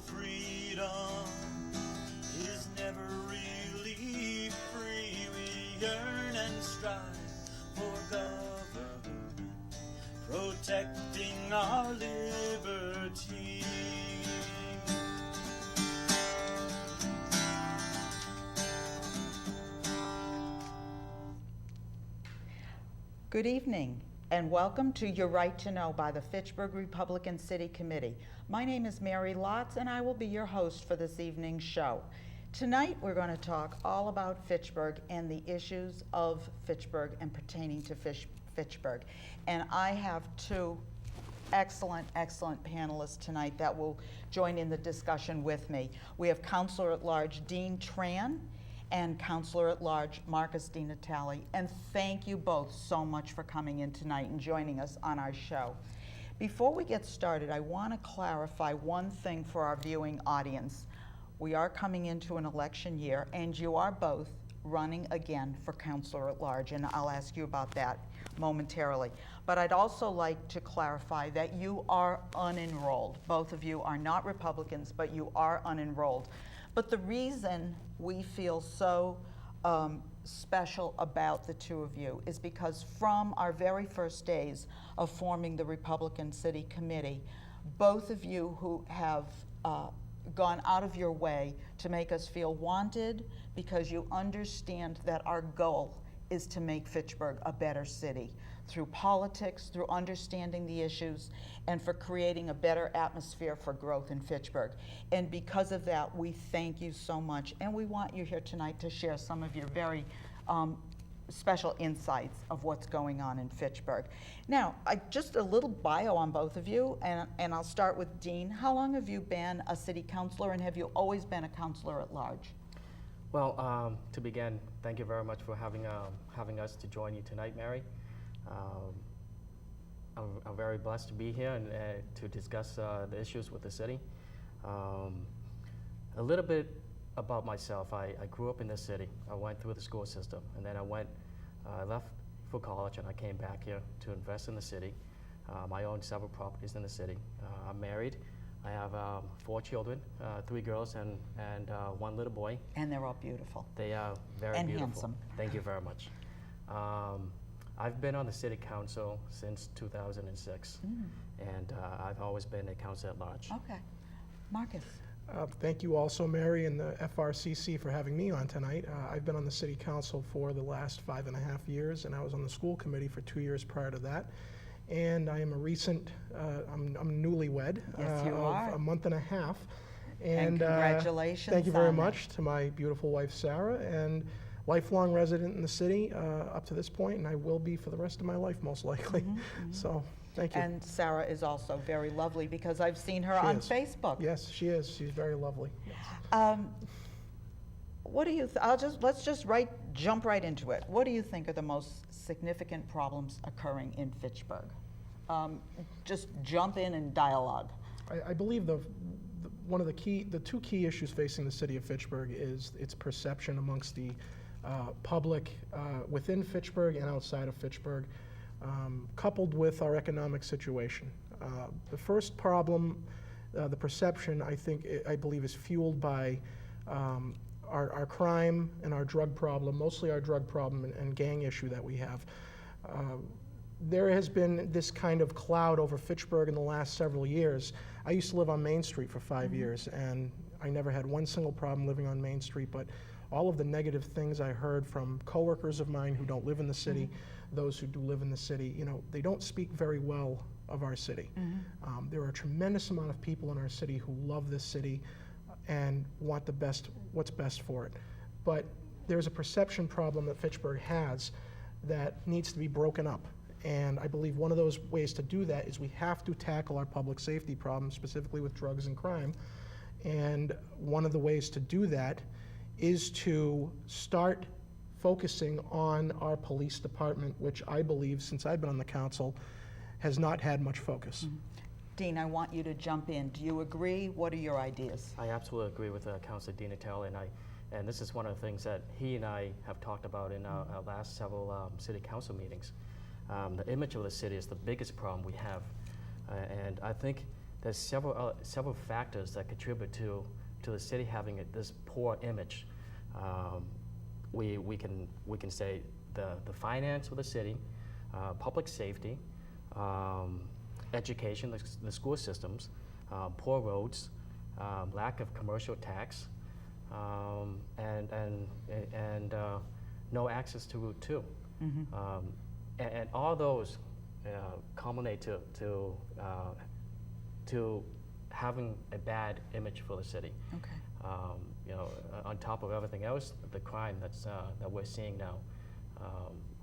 freedom is never really free. We yearn and strive for government, protecting our liberty. Good evening, and welcome to Your Right to Know by the Fitchburg Republican City Committee. My name is Mary Lotze, and I will be your host for this evening's show. Tonight, we're going to talk all about Fitchburg and the issues of Fitchburg and pertaining to Fitchburg. And I have two excellent panelists tonight that will join in the discussion with me. We have Councilor at Large Dean Tran and Councilor at Large Marcus DiNatale. And thank you both so much for coming in tonight and joining us on our show. Before we get started, I want to clarify one thing for our viewing audience. We are coming into an election year, and you are both running again for Councilor at Large, and I'll ask you about that momentarily. But I'd also like to clarify that you are unenrolled. Both of you are not Republicans, but you are unenrolled. But the reason we feel so special about the two of you is because from our very first days of forming the Republican City Committee, both of you who have gone out of your way to make us feel wanted because you understand that our goal is to make Fitchburg a better city through politics, through understanding the issues, and for creating a better atmosphere for growth in Fitchburg. And because of that, we thank you so much, and we want you here tonight to share some of your very special insights of what's going on in Fitchburg. Now, just a little bio on both of you, and I'll start with Dean. How long have you been a city councilor, and have you always been a councilor at large? Well, to begin, thank you very much for having us to join you tonight, Mary. I'm very blessed to be here and to discuss the issues with the city. A little bit about myself. I grew up in the city. I went through the school system, and then I left for college, and I came back here to invest in the city. I own several properties in the city. I'm married. I have 4 children, 3 girls and 1 little boy. And they're all beautiful. They are very and beautiful. Handsome. Thank you very much. I've been on the city council since 2006, and I've always been a councilor at large. Okay. Marcus. Thank you also, Mary, and the FRCC for having me on tonight. I've been on the city council for the last 5.5 years, and I was on the school committee for 2 years prior to that. And I am a recent, I'm newlywed. Yes, you are. Of a month and a half. And congratulations. Thank you very much to my beautiful wife, Sarah, and lifelong resident in the city up to this point, and I will be for the rest of my life, most likely. So, thank you. And Sarah is also very lovely because I've seen her on Facebook. Yes, she is. She's very lovely. Yes. What do you? Let's just jump right into it. What do you think are the most significant problems occurring in Fitchburg? Just jump in and dialogue. I believe the 2 key issues facing the city of Fitchburg is its perception amongst the public within Fitchburg and outside of Fitchburg, coupled with our economic situation. The first problem, the perception, I believe, is fueled by our crime and our drug problem, mostly our drug problem and gang issue that we have. There has been this kind of cloud over Fitchburg in the last several years. I used to live on Main Street for 5 years, and I never had one single problem living on Main Street, but all of the negative things I heard from coworkers of mine who don't live in the city, those who do live in the city, they don't speak very well of our city. There are a tremendous amount of people in our city who love this city and want what's best for it. But there's a perception problem that Fitchburg has that needs to be broken up. And I believe one of those ways to do that is we have to tackle our public safety problems, specifically with drugs and crime. And one of the ways to do that is to start focusing on our police department, which I believe, since I've been on the council, has not had much focus. Dean, I want you to jump in. Do you agree? What are your ideas? I absolutely agree with Councilor DiNatale, and this is one of the things that he and I have talked about in our last several city council meetings. The image of the city is the biggest problem we have, and I think there's several factors that contribute to the city having this poor image. We can say the finance of the city, public safety, education, the school systems, poor roads, lack of commercial tax, and no access to Route 2. And all those culminate to having a bad image for the city. Okay. You know, on top of everything else, the crime that we're seeing now.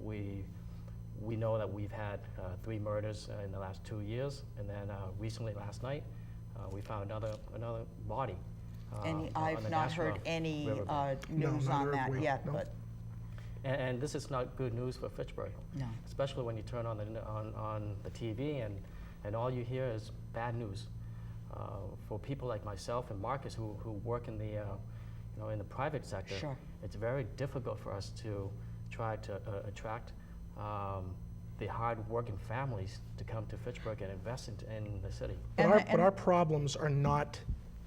We know that we've had 3 murders in the last 2 years, and then recently last night we found another body. on I've the not National heard any Riverbank. news No, on neither have that we. yet, No. but And this is not good news for Fitchburg, no. especially when you turn on the TV and all you hear is bad news. For people like myself and Marcus who work in the in the private sector, Sure. it's very difficult for us to try to attract the hard-working families to come to Fitchburg and invest in the city. But our problems are not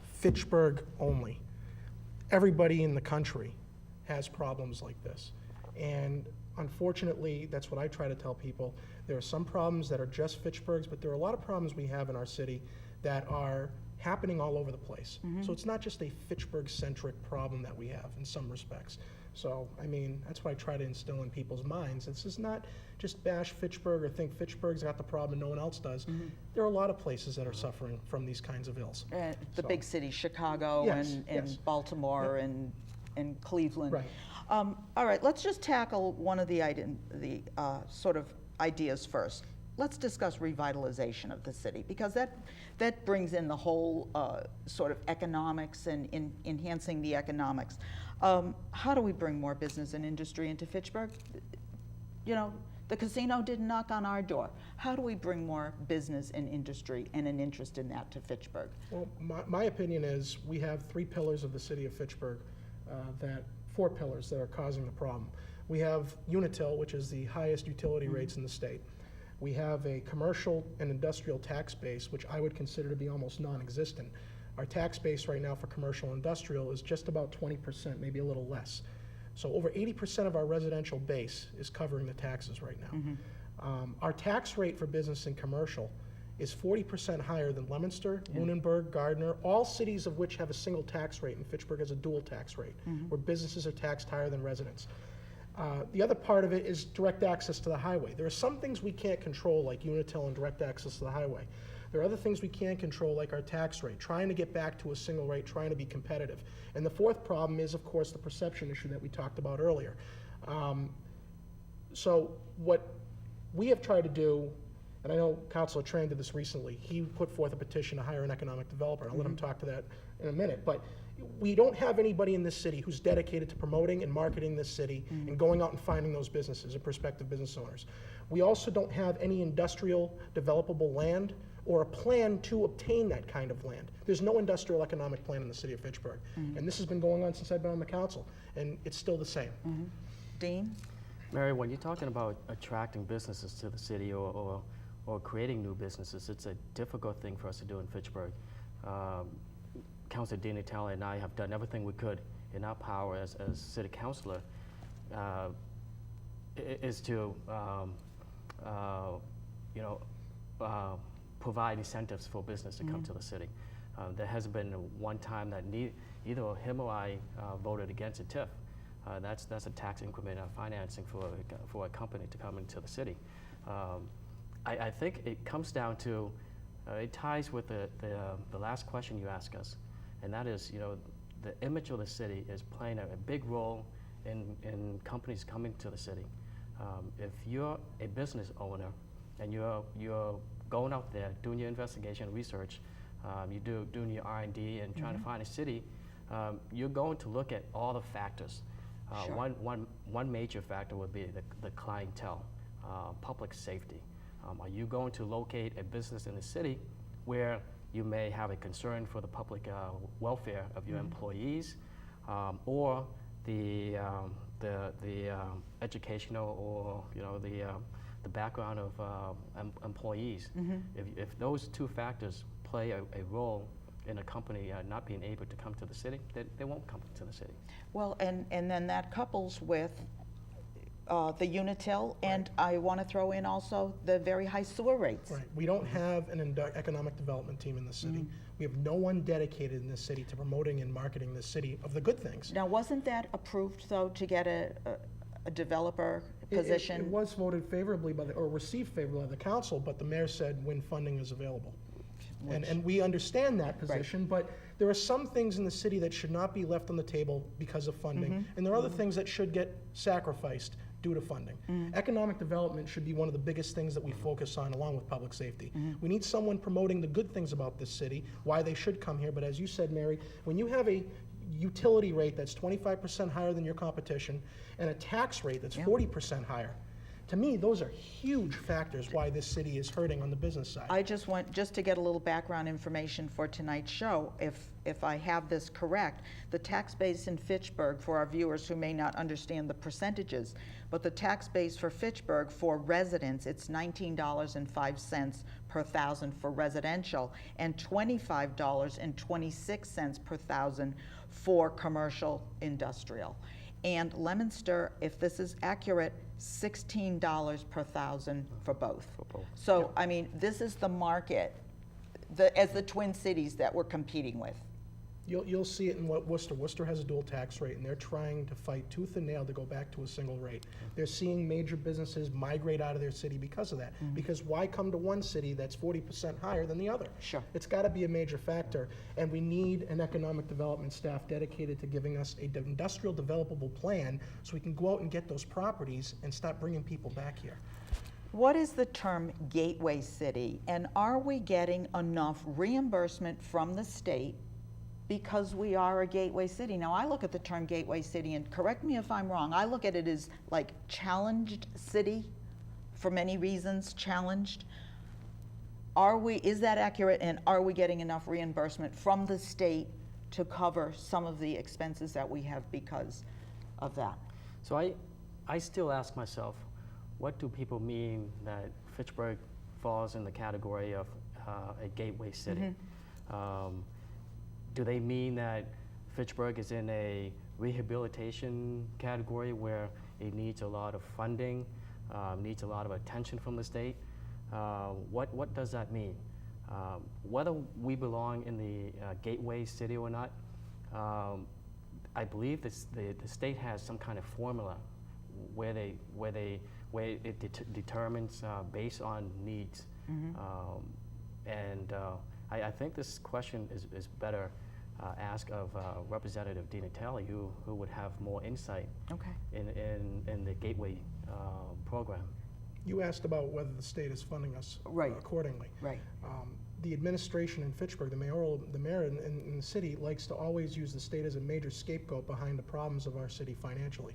Fitchburg only. Everybody in the country has problems like this. And unfortunately, that's what I try to tell people. There are some problems that are just Fitchburg's, but there are a lot of problems we have in our city that are happening all over the place. So it's not just a Fitchburg-centric problem that we have in some respects. So, I mean, that's what I try to instill in people's minds. This is not just bash Fitchburg or think Fitchburg's got the problem and no one else does. There are a lot of places that are suffering from these kinds of ills. The So- big cities, Chicago Yes, and yes. Baltimore and Cleveland. Right. All right, let's just tackle one of the sort of ideas first. Let's discuss revitalization of the city, because that brings in the whole sort of economics and enhancing the economics. How do we bring more business and industry into Fitchburg? You know, the casino didn't knock on our door. How do we bring more business and industry and an interest in that to Fitchburg? Well, my opinion is we have 3 pillars of the city of Fitchburg, 4 pillars that are causing the problem. We have Unitil, which is the highest utility rates in the state. We have a commercial and industrial tax base, which I would consider to be almost non-existent. Our tax base right now for commercial and industrial is just about 20%, maybe a little less. So over 80% of our residential base is covering the taxes right now. Our tax rate for business and commercial is 40% higher than Leominster, Lunenburg, Gardner, all cities of which have a single tax rate, and Fitchburg has a dual tax rate, where businesses are taxed higher than residents. The other part of it is direct access to the highway. There are some things we can't control, like Unitil and direct access to the highway. There are other things we can control, like our tax rate, trying to get back to a single rate, trying to be competitive. And the fourth problem is, of course, the perception issue that we talked about earlier. So what we have tried to do, and I know Councilor Tran did this recently, he put forth a petition to hire an economic developer. I'll let him talk to that in a minute. But we don't have anybody in this city who's dedicated to promoting and marketing this city and going out and finding those businesses and prospective business owners. We also don't have any industrial developable land or a plan to obtain that kind of land. There's no industrial economic plan in the city of Fitchburg. And this has been going on since I've been on the council, and it's still the same. Dean? Mary, when you're talking about attracting businesses to the city or creating new businesses, it's a difficult thing for us to do in Fitchburg. Councilor DiNatale and I have done everything we could in our power as city councilor is to provide incentives for business to come to the city. There has been one time that either him or I voted against a TIF. That's a tax increment financing for a company to come into the city. I think it comes down to, it ties with the last question you asked us, and that is, the image of the city is playing a big role in companies coming to the city. If you're a business owner and you're going out there doing your investigation research, you're doing your R&D and trying to find a city, you're going to look at all the factors. Sure. One major factor would be the clientele, public safety. Are you going to locate a business in the city where you may have a concern for the public welfare of your employees, or the educational or the background of employees? If those 2 factors play a role in a company not being able to come to the city, they won't come to the city. Well, and then that couples with the Unitil, and I want to throw in also the very high sewer rates. Right. We don't have an economic development team in the city. We have no one dedicated in this city to promoting and marketing this city of the good things. Now, wasn't that approved, though, to get a developer position? It was voted favorably by or received favorably by the council, but the mayor said when funding is available. And we understand that position, but there are some things in the city that should not be left on the table because of funding, and there are other things that should get sacrificed due to funding. Economic development should be one of the biggest things that we focus on, along with public safety. We need someone promoting the good things about this city, why they should come here, but as you said, Mary, when you have a utility rate that's 25% higher than your competition and a tax rate that's 40% higher, to me, those are huge factors why this city is hurting on the business side. I just want, just to get a little background information for tonight's show, if I have this correct, the tax base in Fitchburg, for our viewers who may not understand the percentages, but the tax base for Fitchburg for residents, it's $19.05 per thousand for residential and $25.26 per thousand for commercial industrial. And Leominster, if this is accurate, $16 per thousand for both. So, I mean, this is the market, as the Twin Cities that we're competing with. You'll see it in what Worcester has a dual tax rate, and they're trying to fight tooth and nail to go back to a single rate. They're seeing major businesses migrate out of their city because of that. Because why come to one city that's 40% higher than the other? Sure. It's got to be a major factor, and we need an economic development staff dedicated to giving us an industrial developable plan so we can go out and get those properties and start bringing people back here. What is the term gateway city, and are we getting enough reimbursement from the state because we are a gateway city? Now, I look at the term gateway city, and correct me if I'm wrong, I look at it as like challenged city, for many reasons, challenged. Is that accurate, and are we getting enough reimbursement from the state to cover some of the expenses that we have because of that? So I still ask myself, what do people mean that Fitchburg falls in the category of a gateway city? Do they mean that Fitchburg is in a rehabilitation category where it needs a lot of funding, needs a lot of attention from the state? What does that mean? Whether we belong in the gateway city or not, I believe the state has some kind of formula where it determines based on needs. I think this question is better asked of Representative DiNatale, who would have more insight in the Gateway program. You asked about whether the state is funding us accordingly. Right. The administration in Fitchburg, the mayor in the city likes to always use the state as a major scapegoat behind the problems of our city financially.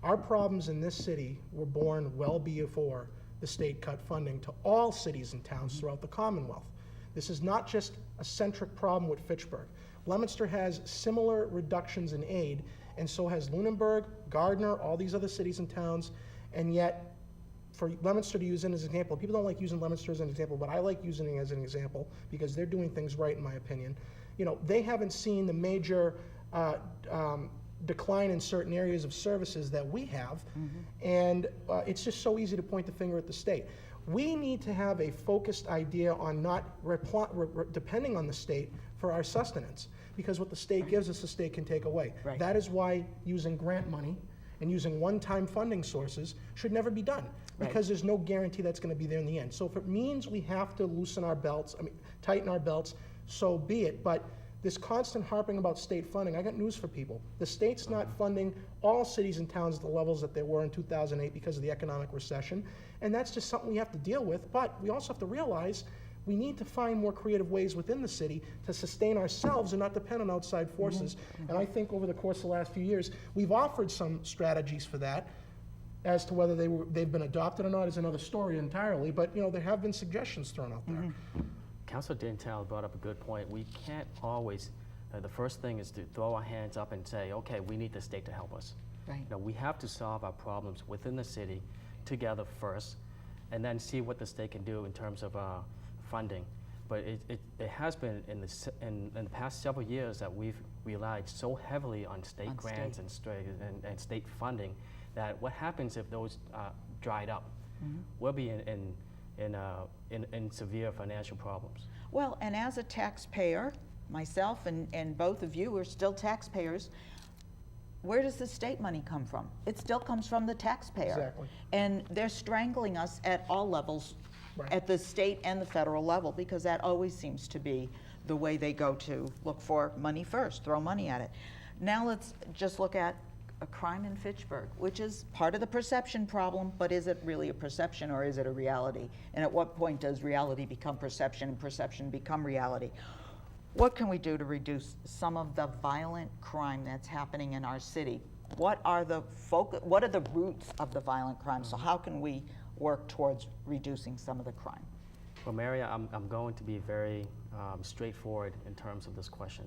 Our problems in this city were born well before the state cut funding to all cities and towns throughout the Commonwealth. This is not just a centric problem with Fitchburg. Leominster has similar reductions in aid, and so has Lunenburg, Gardner, all these other cities and towns, and yet for Leominster to use it as an example, people don't like using Leominster as an example, but I like using it as an example because they're doing things right in my opinion. You know, they haven't seen the major decline in certain areas of services that we have, and it's just so easy to point the finger at the state. We need to have a focused idea on not depending on the state for our sustenance, because what the state gives us, the state can take away. That is why using grant money and using one-time funding sources should never be done, because there's no guarantee that's going to be there in the end. So if it means we have to loosen our belts, tighten our belts, so be it. But this constant harping about state funding, I got news for people. The state's not funding all cities and towns at the levels that they were in 2008 because of the economic recession, and that's just something we have to deal with. But we also have to realize we need to find more creative ways within the city to sustain ourselves and not depend on outside forces. And I think over the course of the last few years, we've offered some strategies for that. As to whether they've been adopted or not is another story entirely, but you know, there have been suggestions thrown out there. Councilor DiNatale brought up a good point. We can't always, the first thing is to throw our hands up and say, okay, we need the state to help us. No, we have to solve our problems within the city together first, and then see what the state can do in terms of funding. but it has been in the past several years that we've relied so heavily on state grants and state funding that what happens if those dried up? We'll be in severe financial problems. Well, and as a taxpayer, myself and both of you are still taxpayers, where does the state money come from? It still comes from the taxpayer. Exactly. And they're strangling us at all levels, Right. at the state and the federal level, because that always seems to be the way they go to look for money first, throw money at it. Now let's just look at a crime in Fitchburg, which is part of the perception problem, but is it really a perception or is it a reality? And at what point does reality become perception and perception become reality? What can we do to reduce some of the violent crime that's happening in our city? What are the roots of the violent crime? So how can we work towards reducing some of the crime? Well, Mary, I'm going to be very straightforward in terms of this question.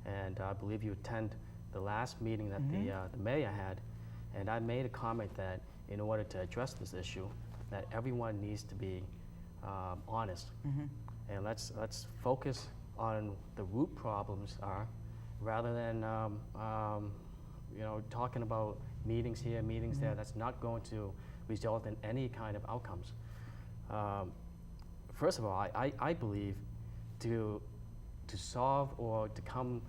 And I believe you attend the last meeting that the mayor had, and I made a comment that in order to address this issue, that everyone needs to be honest. And let's focus on the root problems rather than talking about meetings here, meetings there. That's not going to result in any kind of outcomes. First of all, I believe to solve or to come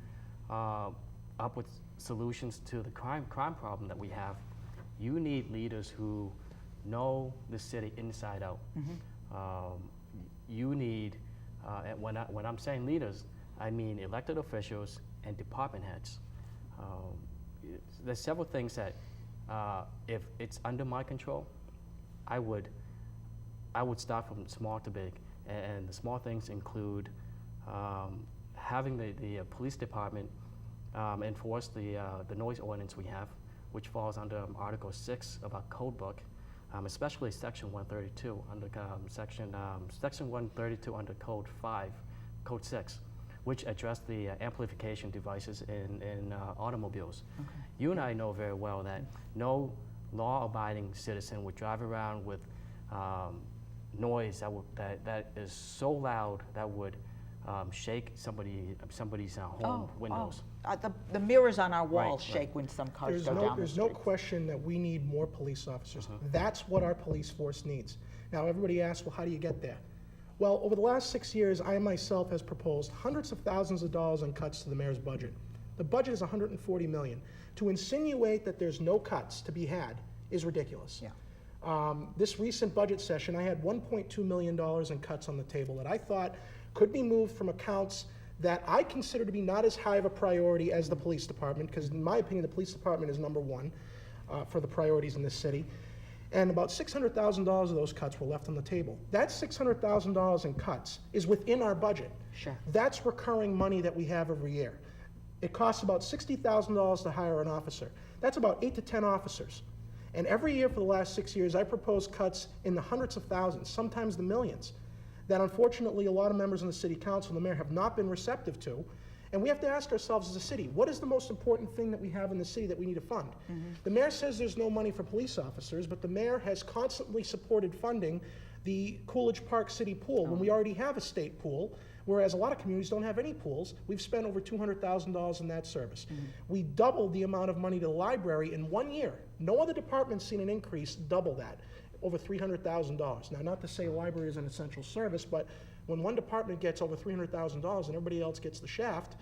up with solutions to the crime problem that we have, you need leaders who know the city inside out. You need, and when I'm saying leaders, I mean elected officials and department heads. There's several things that, if it's under my control, I would start from small to big, and the small things include having the police department enforce the noise ordinance we have, which falls under Article 6 of our code book, especially Section 132 under Section 132 under Code 6, which address the amplification devices in automobiles. You and I know very well that no law-abiding citizen would drive around with noise that is so loud that would shake somebody's home windows. The mirrors on our walls Right. shake when some cars go down the There's street. no question that we need more police officers. That's what our police force needs. Now, everybody asks, well, how do you get there? Well, over the last 6 years, I myself has proposed hundreds of thousands of dollars in cuts to the mayor's budget. The budget is $140 million. To insinuate that there's no cuts to be had is ridiculous. Yeah. This recent budget session, I had $1.2 million in cuts on the table that I thought could be moved from accounts that I consider to be not as high of a priority as the police department, because in my opinion, the police department is number one for the priorities in this city. And about $600,000 of those cuts were left on the table. That $600,000 in cuts is within our budget. Sure. That's recurring money that we have every year. It costs about $60,000 to hire an officer. That's about 8 to 10 officers. And every year for the last 6 years, I proposed cuts in the hundreds of thousands, sometimes the millions, that unfortunately a lot of members in the city council and the mayor have not been receptive to. And we have to ask ourselves as a city, what is the most important thing that we have in the city that we need to fund? The mayor says there's no money for police officers, but the mayor has constantly supported funding the Coolidge Park City Pool when we already have a state pool, whereas a lot of communities don't have any pools. We've spent over $200,000 in that service. We doubled the amount of money to the library in 1 year. No other department's seen an increase double that, over $300,000. Now, not to say library is an essential service, but when one department gets over $300,000 and everybody else gets the shaft,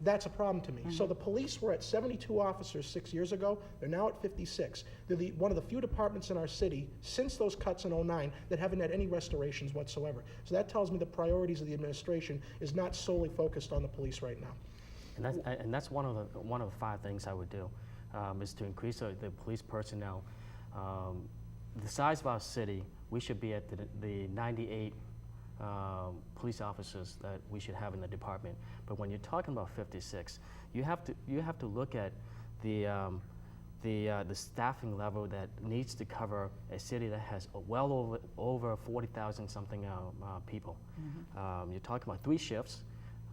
that's a problem to me. So the police were at 72 officers 6 years ago. They're now at 56. They're one of the few departments in our city since those cuts in '09 that haven't had any restorations whatsoever. So that tells me the priorities of the administration is not solely focused on the police right now. And that's one of the 5 things I would do, is to increase the police personnel. The size of our city, we should be at the 98 police officers that we should have in the department. But when you're talking about 56, you have to look at the staffing level that needs to cover a city that has well over 40,000 something people. You're talking about 3 shifts,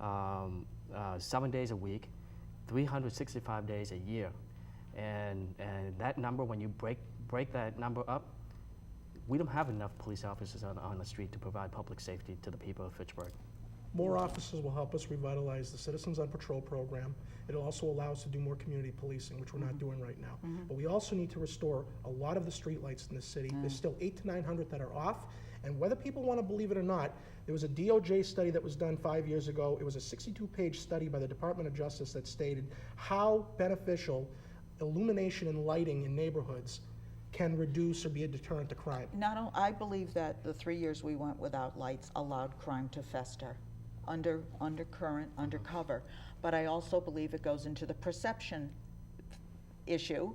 7 days a week, 365 days a year, and that number, when you break that number up, we don't have enough police officers on the street to provide public safety to the people of Fitchburg. More officers will help us revitalize the Citizens on Patrol program. It'll also allow us to do more community policing, which we're not doing right now. But we also need to restore a lot of the streetlights in the city. There's still 800 to 900 that are off, and whether people want to believe it or not, there was a DOJ study that was done 5 years ago. It was a 62-page study by the Department of Justice that stated how beneficial illumination and lighting in neighborhoods can reduce or be a deterrent to crime. I believe that the 3 years we went without lights allowed crime to fester, undercurrent, undercover. But I also believe it goes into the perception issue.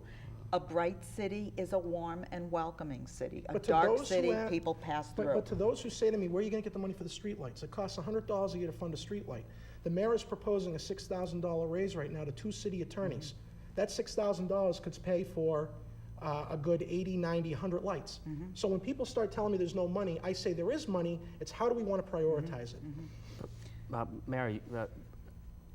A bright city is a warm and welcoming city. A But to dark those who city, have- people pass through. But to those who say to me, where are you going to get the money for the streetlights? It costs $100 a year to fund a streetlight. The mayor is proposing a $6,000 raise right now to 2 city attorneys. That $6,000 could pay for a good 80, 90, 100 lights. So when people start telling me there's no money, I say there is money. It's how do we want to prioritize it? Mary,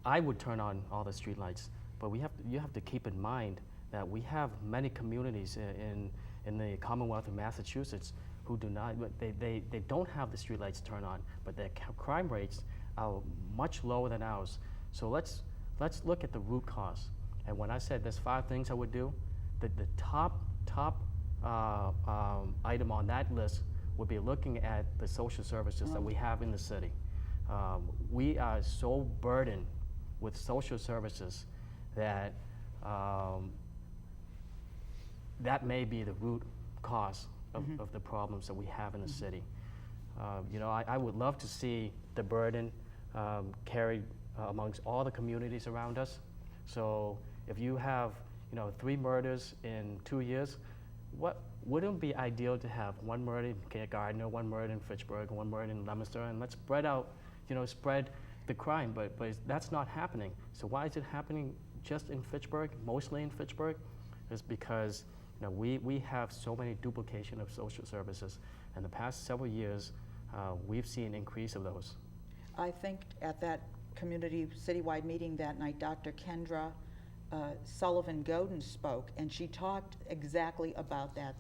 I would turn on all the streetlights, but you have to keep in mind that we have many communities in the Commonwealth of Massachusetts who do not, they don't have the streetlights turned on, but their crime rates are much lower than ours. So let's look at the root cause. And when I said there's 5 things I would do, the top item on that list would be looking at the social services that we have in the city. We are so burdened with social services that that may be the root cause of the problems that we have in the city. You know, I would love to see the burden carried amongst all the communities around us. So if you have, 3 murders in 2 years, wouldn't it be ideal to have 1 murder in Gardner, 1 murder in Fitchburg, 1 murder in Leominster, and let's spread out, spread the crime, but that's not happening. So why is it happening just in Fitchburg, mostly in Fitchburg? It's because we have so many duplication of social services. In the past several years, we've seen an increase of those. I think at that community citywide meeting that night, Dr. Kendra Sullivan-Godin spoke, and she talked exactly about that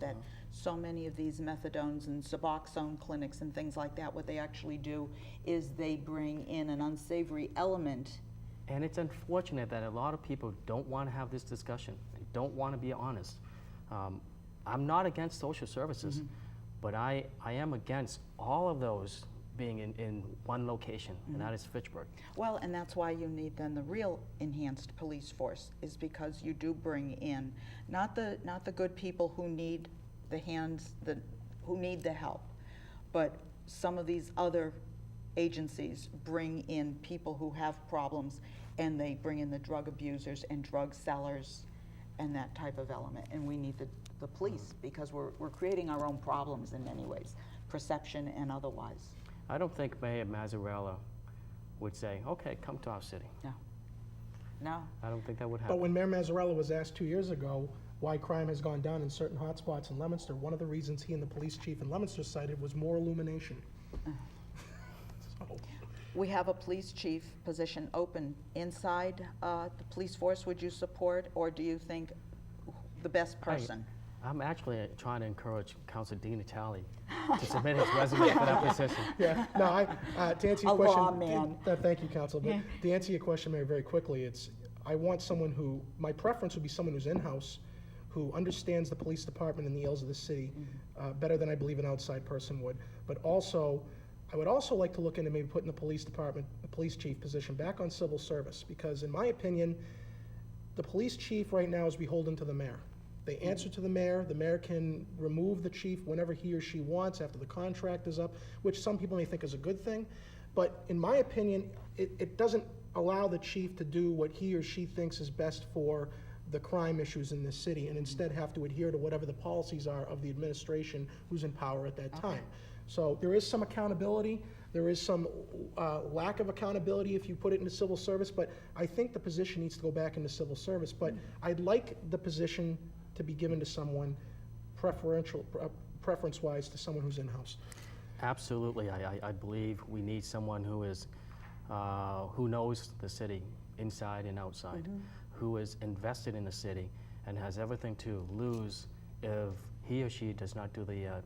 so many of these methadones and Suboxone clinics and things like that, what they actually do is they bring in an unsavory element. And it's unfortunate that a lot of people don't want to have this discussion. They don't want to be honest. I'm not against social services, but I am against all of those being in one location, and that is Fitchburg. Well, and that's why you need then the real enhanced police force, is because you do bring in not the good people who need the hands, who need the help, but some of these other agencies bring in people who have problems, and they bring in the drug abusers and drug sellers and that type of element. And we need the police, because we're creating our own problems in many ways, perception and otherwise. I don't think Mayor Mazzarella would say, okay, come to our city. No. I don't think that would happen. But when Mayor Mazzarella was asked 2 years ago why crime has gone down in certain hotspots in Leominster, one of the reasons he and the police chief in Leominster cited was more illumination. So. We have a police chief position open inside the police force. Would you support, or do you think the best person? I'm actually trying to encourage Councilor DiNatale to submit his resume for that position. Yeah, no, to answer your A question. law man. Thank you, Council. But to answer your question, Mayor, very quickly, I want someone who, my preference would be someone who's in-house, who understands the police department and the ills of the city better than I believe an outside person would. But also, I would also like to look into maybe putting the police department, the police chief position back on civil service, because in my opinion, the police chief right now is beholden to the mayor. They answer to the mayor can remove the chief whenever he or she wants after the contract is up, which some people may think is a good thing. But in my opinion, it doesn't allow the chief to do what he or she thinks is best for the crime issues in this city, and instead have to adhere to whatever the policies are of the administration who's in power at that time. So there is some accountability. There is some lack of accountability if you put it into civil service, but I think the position needs to go back into civil service. But I'd like the position to be given to someone preference-wise to someone who's in-house. Absolutely. I believe we need someone who knows the city inside and outside, who is invested in the city and has everything to lose if he or she does not do the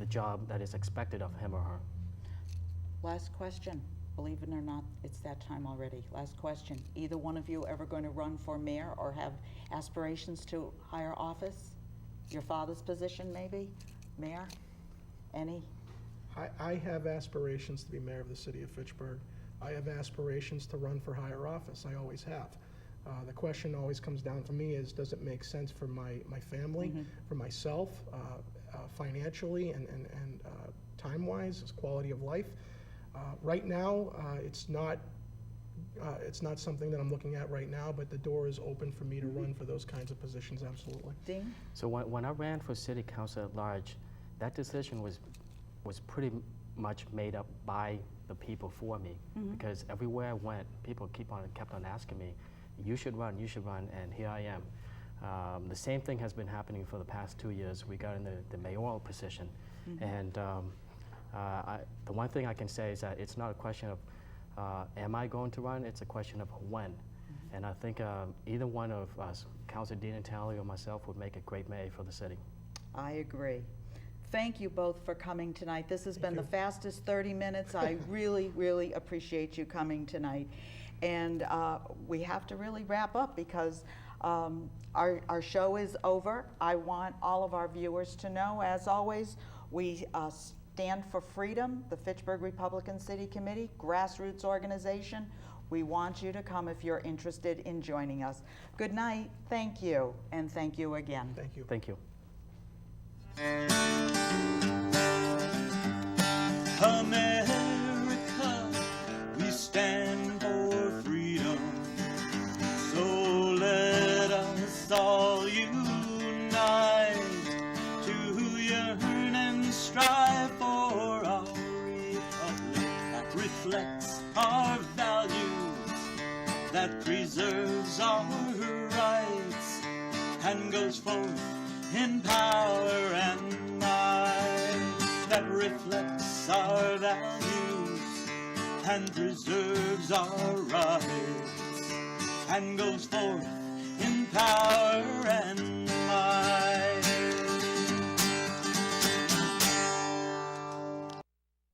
job that is expected of him or her. Last question. Believe it or not, it's that time already. Last question. Either one of you ever going to run for mayor or have aspirations to higher office? Your father's position, maybe? Mayor? Any? I have aspirations to be mayor of the city of Fitchburg. I have aspirations to run for higher office. I always have. The question always comes down for me is, does it make sense for my family, for myself, financially and time-wise, as quality of life? Right now, it's not something that I'm looking at right now, but the door is open for me to run for those kinds of positions, absolutely. Dean? So when I ran for city council at large, that decision was pretty much made up by the people for me, because everywhere I went, people kept on asking me, you should run, and here I am. The same thing has been happening for the past 2 years. We got in the mayoral position, and the one thing I can say is that it's not a question of am I going to run, it's a question of when. And I think either one of us, Councilor DiNatale or myself, would make a great mayor for the city. I agree. Thank you both for coming tonight. This has been the fastest 30 minutes. I really, really appreciate you coming tonight. And we have to really wrap up because our show is over. I want all of our viewers to know, as always, we stand for freedom, the Fitchburg Republican City Committee, grassroots organization. We want you to come if you're interested in joining us. Good night, thank you, and thank you again. Thank you. Thank you. America, we stand for freedom. So let us all unite to yearn and strive for our republic that reflects our values, that preserves our rights, and goes forth in power and might, that reflects our values and preserves our rights, and goes forth in power and